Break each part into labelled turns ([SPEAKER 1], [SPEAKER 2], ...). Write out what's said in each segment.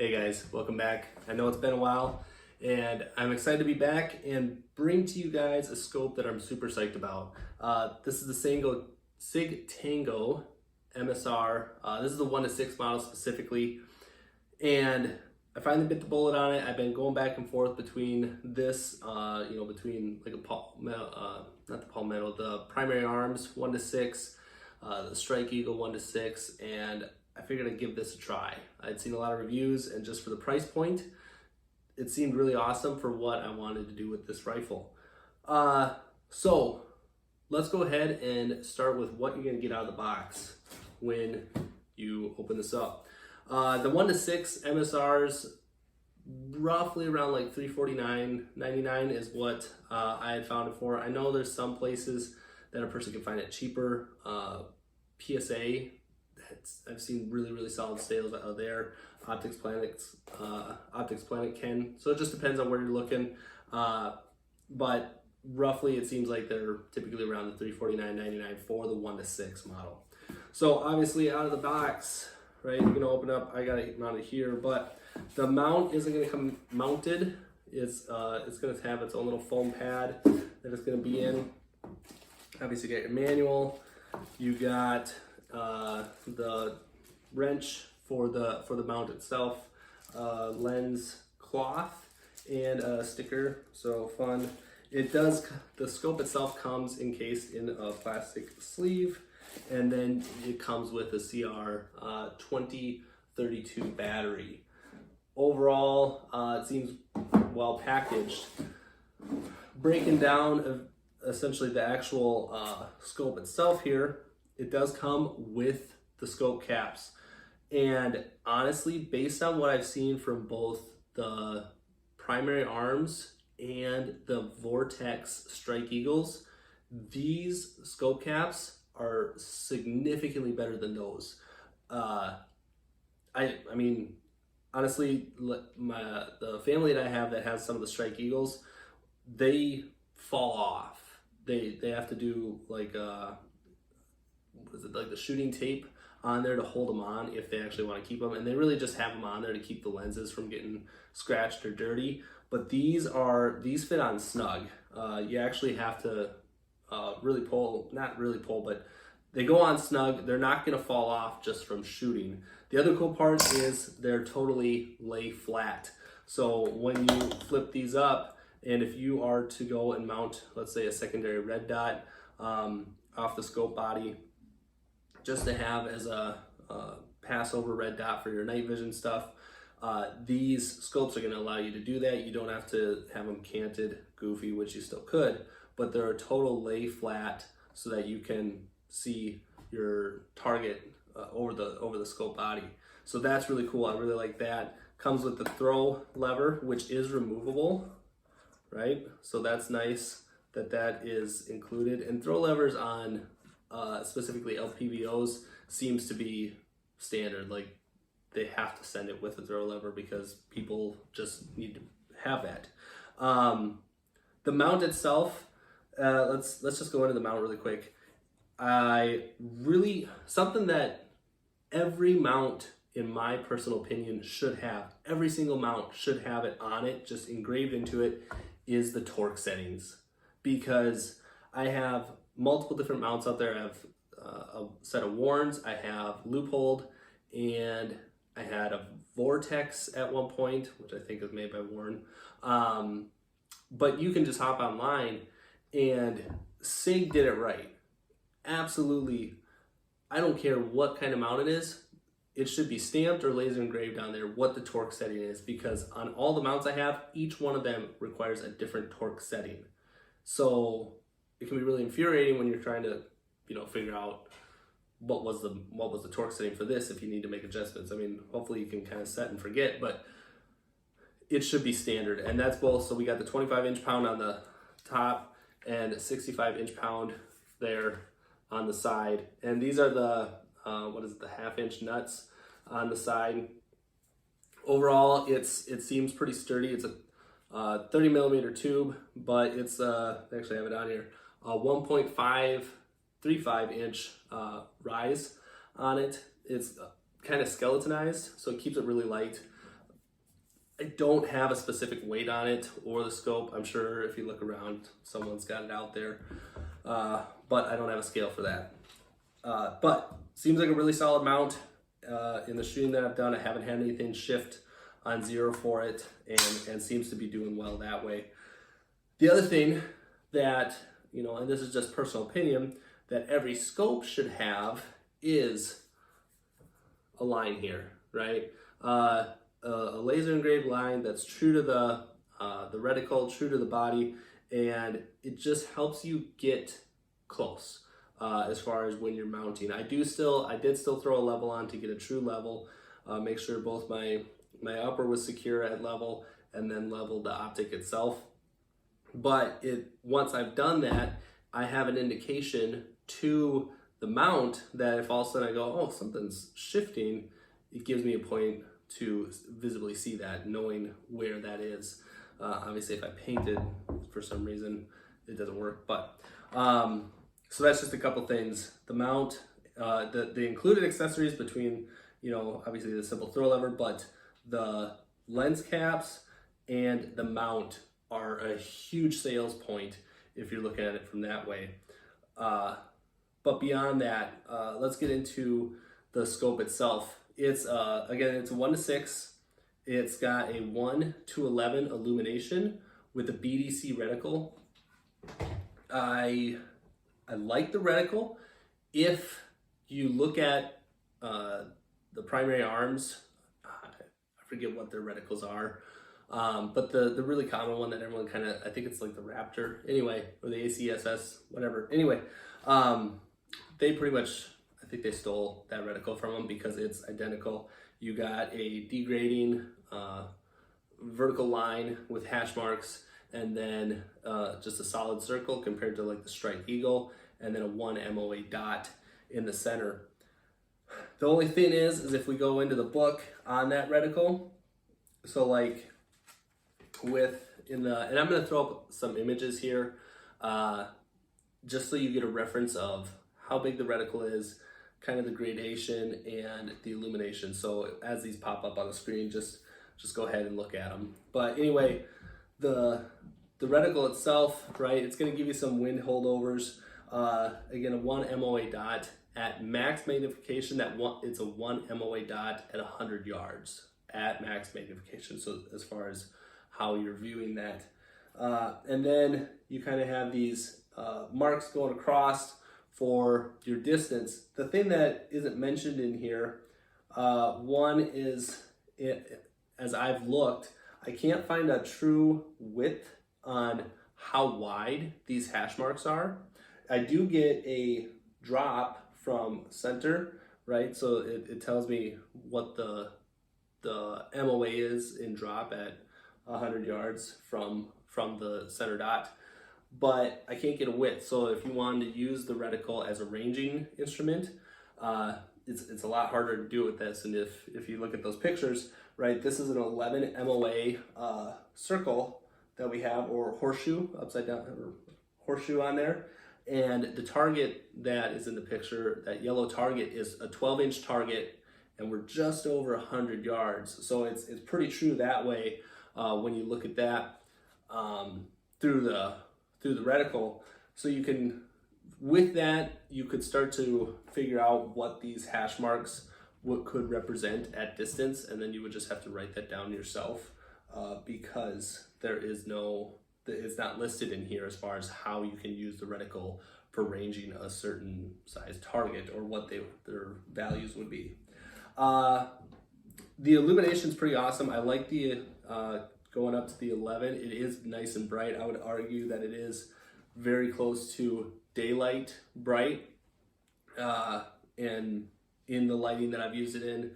[SPEAKER 1] Hey guys, welcome back. I know it's been a while and I'm excited to be back and bring to you guys a scope that I'm super psyched about. This is the Sig Tango MSR. This is the 1-6 model specifically, and I finally bit the bullet on it. I've been going back and forth between this, between like the primary arms 1-6, the Strike Eagle 1-6, and I figured I'd give this a try. I'd seen a lot of reviews, and just for the price point, it seemed really awesome for what I wanted to do with this rifle. So let's go ahead and start with what you're gonna get out of the box when you open this up. The 1-6 MSRs, roughly around like $349.99 is what I had found it for. I know there's some places that a person can find it cheaper. PSA, I've seen really solid sales out there. Optics Planet can. So it just depends on where you're looking. But roughly it seems like they're typically around the $349.99 for the 1-6 model. So obviously out of the box, right, you're gonna open up, I got it mounted here, but the mount isn't gonna come mounted. It's gonna have its own little foam pad that it's gonna be in. Obviously you got your manual, you got the wrench for the mount itself, lens cloth, and a sticker. So fun. The scope itself comes encased in a plastic sleeve, and then it comes with a CR 2032 battery. Overall, it seems well packaged. Breaking down essentially the actual scope itself here, it does come with the scope caps. And honestly, based on what I've seen from both the primary arms and the Vortex Strike Eagles, these scope caps are significantly better than those. I mean, honestly, the family that I have that has some of the Strike Eagles, they fall off. They have to do like the shooting tape on there to hold them on if they actually want to keep them, and they really just have them on there to keep the lenses from getting scratched or dirty. But these fit on snug. You actually have to not really pull, but they go on snug. They're not going to fall off just from shooting. The other cool part is they're totally lay flat. So when you flip these up, and if you are to go and mount, let's say, a secondary red dot off the scope body, just to have as a pass-over red dot for your night vision stuff, these scopes are going to allow you to do that. You don't have to have them canted, goofy, which you still could, but they're a total lay flat so that you can see your target over the scope body. So that's really cool. I really like that. Comes with the throw lever, which is removable, right? So that's nice that is included. And throw levers on specifically Lpvos seems to be standard. Like, they have to send it with a throw lever because people just need to have that. The mount itself, let's just go into the mount really quick. Something that every mount, in my personal opinion, should have, every single mount should have it on it, just engraved into it, is the torque settings. Because I have multiple different mounts out there. I have a set of Warns, I have Lpvo, and I had a Vortex at one point, which I think is made by Warn. But you can just hop online, and Sig did it right. Absolutely, I don't care what kind of mount it is, it should be stamped or laser engraved on there what the torque setting is, because on all the mounts I have, each one of them requires a different torque setting. So it can be really infuriating when you're trying to, figure out what was the torque setting for this if you need to make adjustments. I mean, hopefully you can kind of set and forget, but it should be standard. And that's both. So we got the 25 inch-pound on the top and 65 inch-pound there on the side. And these are the the half-inch nuts on the side. Overall, it seems pretty sturdy. It's a 30 millimeter tube, but it's I actually have it on here, a 1.535 inch rise on it. It's kind of skeletonized, so it keeps it really light. I don't have a specific weight on it or the scope. I'm sure if you look around, someone's got it out there, but I don't have a scale for that. But seems like a really solid mount. In the shooting that I've done, I haven't had anything shift on zero for it, and seems to be doing well that way. The other thing that, you know, and this is just personal opinion, that every scope should have is a line here, right? A laser engraved line that's true to the reticle, true to the body, and it just helps you get close as far as when you're mounting. I did still throw a level on to get a true level, make sure both my upper was secure at level, and then level the optic itself. But once I've done that, I have an indication to the mount that if all of a sudden I go, oh, something's shifting, it gives me a point to visibly see that, knowing where that is. Obviously, if I paint it for some reason, it doesn't work. But so that's just a couple things. The mount, the included accessories between, you know, obviously the simple throw lever, but the lens caps and the mount are a huge sales point if you're looking at it from that way. But beyond that, let's get into the scope itself. It's again, it's a 1:6. It's got a 1:11 illumination with a BDC reticle. I like the reticle. If you look at the primary arms, I forget what their reticles are, but the really common one that everyone kind of, I think it's like the Raptor, anyway, or the ACSS, whatever. Anyway, they pretty much, I think they stole that reticle from them because it's identical. You got a degrading vertical line with hash marks, and then just a solid circle compared to like the Strike Eagle, and then a 1 MOA dot in the center. The only thing is if we go into the book on that reticle, so like and I'm going to throw up some images here, just so you get a reference of how big the reticle is, kind of the gradation and the illumination. So as these pop up on the screen, just go ahead and look at them. But anyway, the reticle itself, right, it's going to give you some wind holdovers. Again, a 1 MOA dot at max magnification. It's a 1 MOA dot at 100 yards at max magnification. So as far as how you're viewing that, and then you kind of have these marks going across for your distance. The thing that isn't mentioned in here, one is, as I've looked, I can't find a true width on how wide these hash marks are. I do get a drop from center, right? So it tells me what the MOA is in drop at 100 yards from the center dot, but I can't get a width. So if you wanted to use the reticle as a ranging instrument, it's a lot harder to do it with this. And if you look at those pictures, right, this is an 11 MOA circle that we have, or horseshoe, upside down, or horseshoe on there. And the target that is in the picture, that yellow target, is a 12-inch target, and we're just over 100 yards. So it's pretty true that way when you look at that through the reticle. So you can, with that, you could start to figure out what these hash marks could represent at distance, and then you would just have to write that down yourself because it's not listed in here as far as how you can use the reticle for ranging a certain size target or what their values would be. The illumination is pretty awesome. I like the going up to the 11. It is nice and bright. I would argue that it is very close to daylight bright, and in the lighting that I've used it in,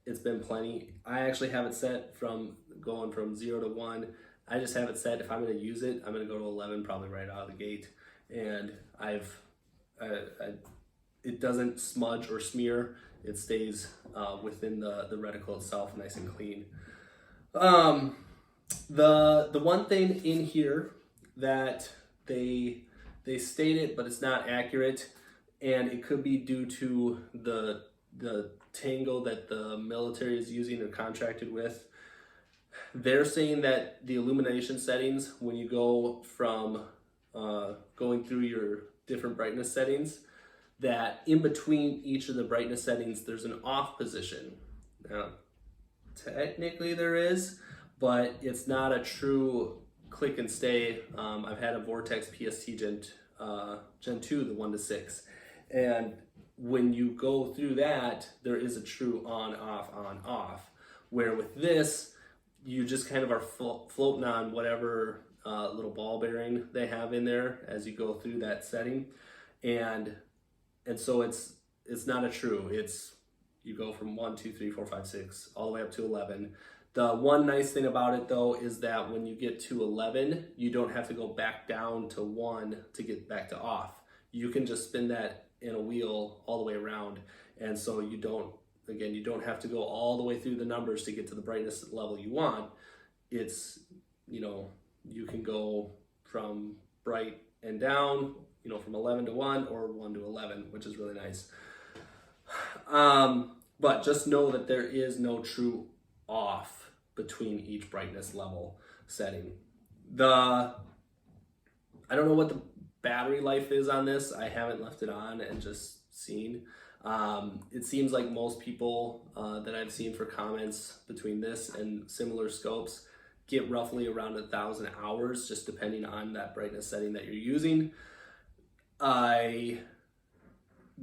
[SPEAKER 1] it's been plenty. I actually have it set from going from 0 to 1. I just have it set, if I'm going to use it, I'm going to go to 11 probably right out of the gate. And it doesn't smudge or smear. It stays within the reticle itself, nice and clean. The one thing in here that they state it, but it's not accurate, and it could be due to the tango that the military is using or contracted with. They're saying that the illumination settings, when you go from going through your different brightness settings, that in between each of the brightness settings, there's an off position. Now, technically there is, but it's not a true click and stay. I've had a Vortex PST Gen 2, the 1-6. And when you go through that, there is a true on, off. Where with this, you just kind of are floating on whatever little ball bearing they have in there as you go through that setting. And so it's not a true, it's, you go from 1, 2, 3, 4, 5, 6, all the way up to 11. The one nice thing about it though is that when you get to 11, you don't have to go back down to 1 to get back to off. You can just spin that in a wheel all the way around. And so you don't have to go all the way through the numbers to get to the brightness level you want. It's, you can go from bright and down, from 11 to 1 or 1 to 11, which is really nice. But just know that there is no true off between each brightness level setting. I don't know what the battery life is on this. I haven't left it on and just seen. It seems like most people that I've seen for comments between this and similar scopes get roughly around 1,000 hours, just depending on that brightness setting that you're using. The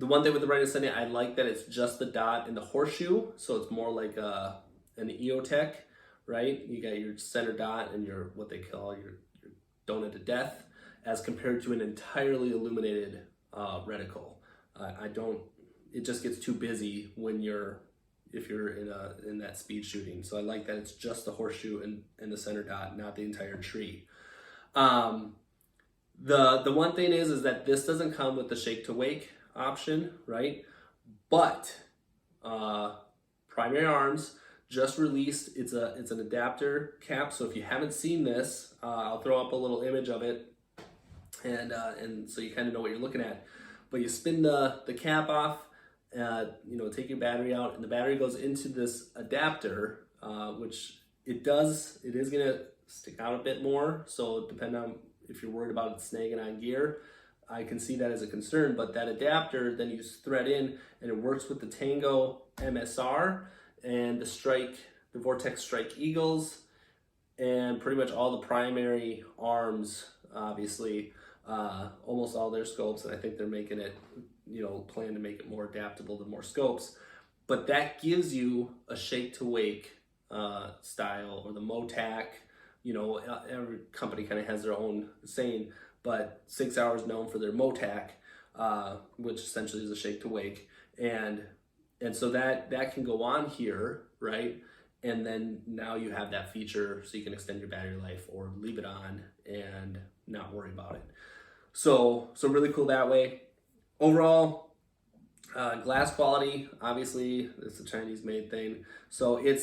[SPEAKER 1] one thing with the brightness setting, I like that it's just the dot and the horseshoe, so it's more like an EOTech, right? You got your center dot and your what they call your donut to death, as compared to an entirely illuminated reticle. It just gets too busy if you're in that speed shooting. So I like that it's just the horseshoe and the center dot, not the entire tree. The one thing is that this doesn't come with the shake to wake option, right? But Primary Arms just released, it's an adapter cap. So if you haven't seen this, I'll throw up a little image of it, and so you kind of know what you're looking at. But you spin the cap off, take your battery out, and the battery goes into this adapter, which it is gonna stick out a bit more. So depending on if you're worried about it snagging on gear, I can see that as a concern. But that adapter, then you thread in, and it works with the Tango MSR and the Vortex Strike Eagles, and pretty much all the Primary Arms, obviously, almost all their scopes, and I think they're making it, plan to make it more adaptable to more scopes. But that gives you a shake to wake style, or the MOTAC. Every company kind of has their own saying, but Sig Sauer is known for their MOTAC, which essentially is a shake to wake, and so that can go on here, right? And then now you have that feature, so you can extend your battery life or leave it on and not worry about it. So really cool that way. Overall, glass quality, obviously, it's a Chinese made thing, so it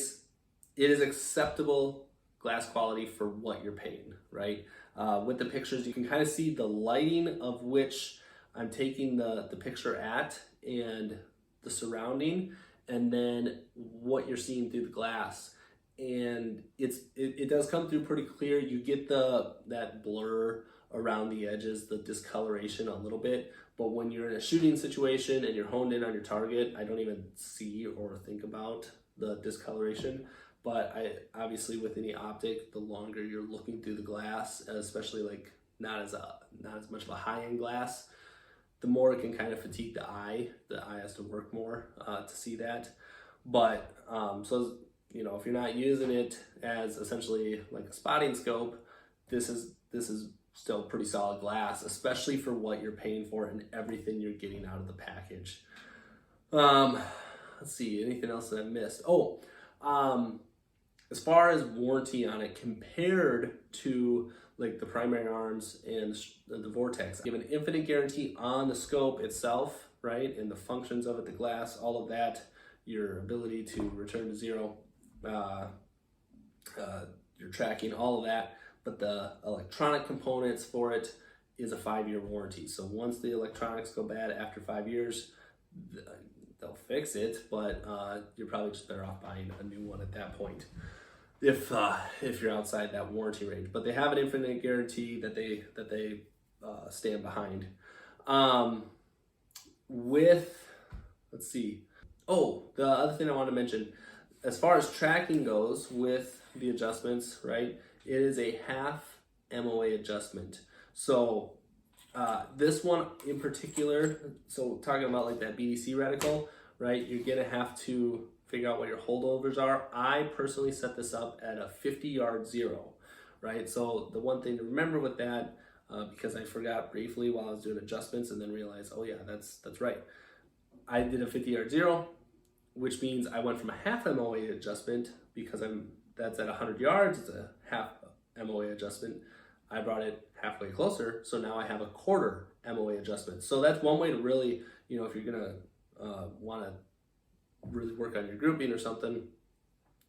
[SPEAKER 1] is acceptable glass quality for what you're paying, right? With the pictures, you can kind of see the lighting of which I'm taking the picture at, and the surrounding, and then what you're seeing through the glass. And it does come through pretty clear. You get that blur around the edges, the discoloration a little bit, but when you're in a shooting situation and you're honed in on your target, I don't even see or think about the discoloration. But obviously with any optic, the longer you're looking through the glass, especially like not as much of a high-end glass, the more it can kind of fatigue the eye. The eye has to work more to see that. But so if you're not using it as essentially like a spotting scope, this is still pretty solid glass, especially for what you're paying for and everything you're getting out of the package. Let's see, anything else that I missed? As far as warranty on it, compared to like the Primary Arms and the Vortex, give an infinite guarantee on the scope itself, right? And the functions of it, the glass, all of that, your ability to return to zero, your tracking, all of that. But the electronic components for it is a 5-year warranty. So once the electronics go bad after 5 years, they'll fix it, but you're probably just better off buying a new one at that point. if you're outside that warranty range. But they have an infinite guarantee that they stand behind. Let's see. Oh, the other thing I want to mention, as far as tracking goes with the adjustments, right? It is a half MOA adjustment. So this one in particular, so talking about like that BDC reticle, right? You're gonna have to figure out what your holdovers are. I personally set this up at a 50-yard zero, right? So the one thing to remember with that, because I forgot briefly while I was doing adjustments and then realized, oh yeah, that's right. I did a 50-yard zero, which means I went from a half MOA adjustment because that's at 100 yards, it's a half MOA adjustment. I brought it halfway closer, so now I have a quarter MOA adjustment. So that's one way to really, if you're gonna want to really work on your grouping or something,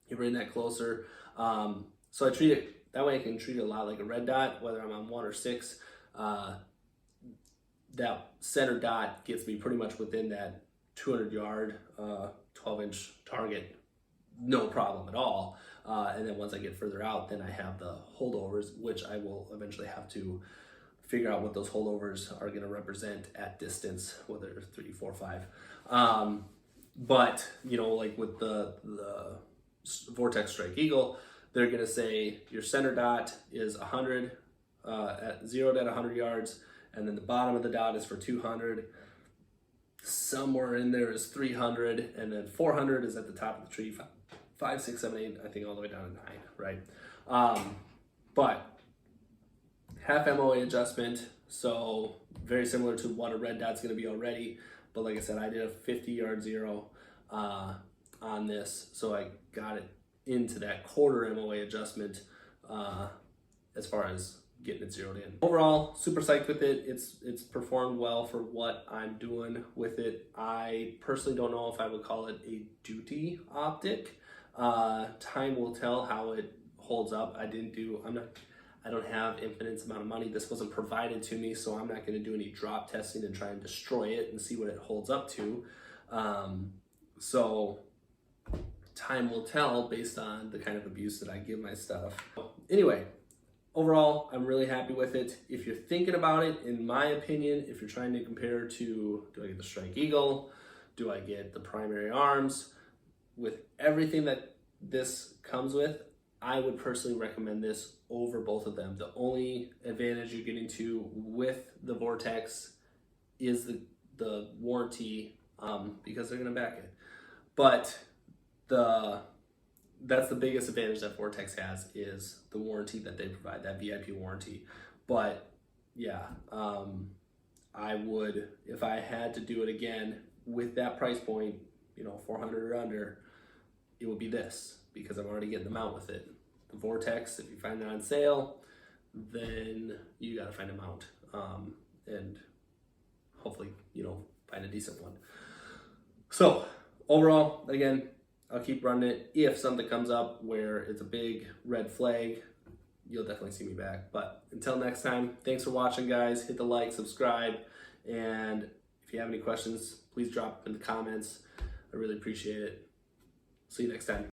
[SPEAKER 1] you bring that closer. So I treat it that way. I can treat it a lot like a red dot, whether I'm on 1 or 6. That center dot gets me pretty much within that 200-yard, 12-inch target, no problem at all. And then once I get further out, then I have the holdovers, which I will eventually have to figure out what those holdovers are going to represent at distance, whether it's 3, 4, 5. But like with the Vortex Strike Eagle, they're going to say your center dot is 100, at 0 to 100 yards, and then the bottom of the dot is for 200. Somewhere in there is 300, and then 400 is at the top of the tree. 5, 6, 7, 8, I think all the way down to 9, right? But half MOA adjustment, so very similar to what a red dot's going to be already. But like I said, I did a 50-yard zero on this, so I got it into that quarter MOA adjustment as far as getting it zeroed in. Overall, super psyched with it. It's performed well for what I'm doing with it. I personally don't know if I would call it a duty optic. Time will tell how it holds up. I don't have infinite amount of money. This wasn't provided to me, so I'm not going to do any drop testing and try and destroy it and see what it holds up to. So time will tell based on the kind of abuse that I give my stuff. Anyway, overall, I'm really happy with it. If you're thinking about it, in my opinion, if you're trying to compare to, do I get the Strike Eagle? Do I get the primary arms? With everything that this comes with, I would personally recommend this over both of them. The only advantage you're getting to with the Vortex is the warranty, because they're going to back it. But that's the biggest advantage that Vortex has, is the warranty that they provide, that VIP warranty. But yeah, I would, if I had to do it again with that price point, 400 or under, it would be this, because I'm already getting the mount with it. The Vortex, if you find it on sale, then you got to find a mount, and hopefully, find a decent one. So overall, again, I'll keep running it. If something comes up where it's a big red flag, you'll definitely see me back. But until next time, thanks for watching, guys. Hit the like, subscribe, and if you have any questions, please drop them in the comments. I really appreciate it. See you next time.